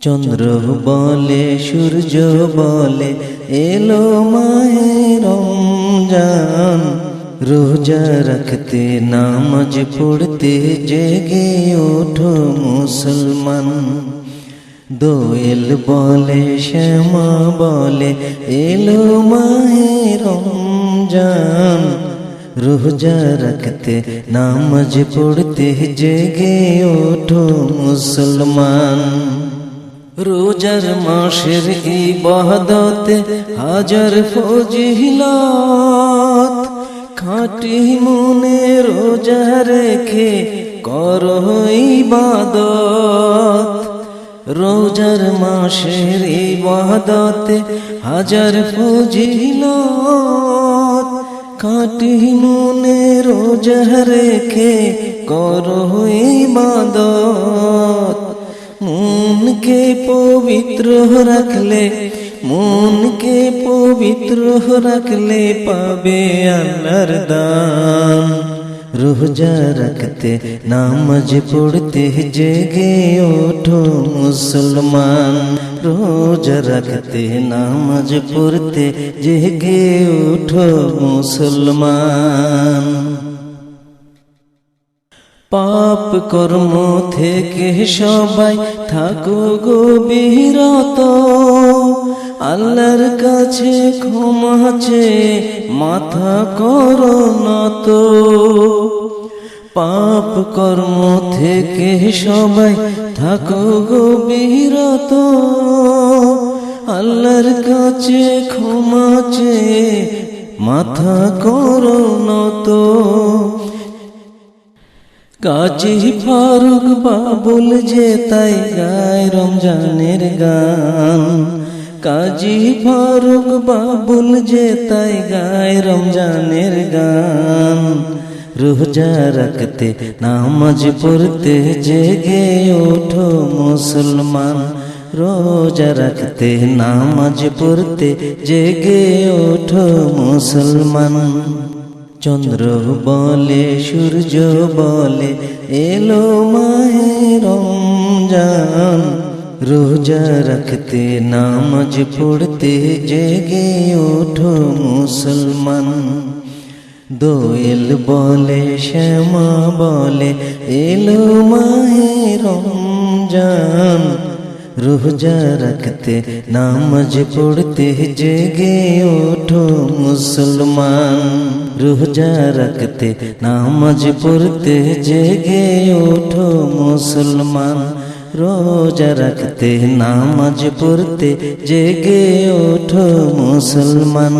চন্দ্র বলে সূর্য বলে এলো মাহে রমজান, রোজা রাখতে নামাজ পড়তে জেগে ওঠো মুসলমান। দোয়েল বলে শ্যামা বলে এলো মাহে রমজান, রোজা রাখতে নামাজ পড়তে জেগে ওঠো মুসলমান। রোজার মাসের ইবাদতে হাজার ফজিলত, খাঁটি মনে রোজা রেখে করো ইবাদত। রোজার মাসের ইবাদতে হাজার ফজিলত, খাঁটি মনে রোজা রেখে করো ইবাদত। মনকে পবিত্র রাখলে, মনকে পবিত্র রাখলে পাবে আল্লাহর দান। রোজা রাখতে নামাজ পড়তে জেগে ওঠো মুসলমান, রোজা রাখতে নামাজ পড়তে জেগে ওঠো মুসলমান। পাপ কর্ম থেকে সবাই থাকো গো বিরত, আল্লাহর কাছে ক্ষমা চেয়ে মাথা করো নত। পাপ কর্ম থেকে সবাই থাকো গো বিরত, আল্লাহর কাছে ক্ষমা চেয়ে মাথা করো নত। কাজী ফারুক বাবুল যে তাই গায় রমজানের গান, কাজী ফারুক বাবুল যে তাই গায় রমজানের গান। রোজা রাখতে নামাজ পড়তে জেগে ওঠো মুসলমান, রোজা রাখতে নামাজ পড়তে জেগে ওঠো মুসলমান। চন্দ্র বলে সূর্য বলে এলো মাহে রমজান, রোজা রাখতে নামাজ পড়তে জেগে ওঠো মুসলমান। দোয়েল বলে শ্যামা বলে এলো মাহে রমজান, রোজা রাখতে নামাজ পড়তে জেগে ওঠো মুসলমান। রোজা রাখতে নামাজ পড়তে জেগে ওঠো মুসলমান, রোজা রাখতে নামাজ পড়তে জেগে ওঠো মুসলমান।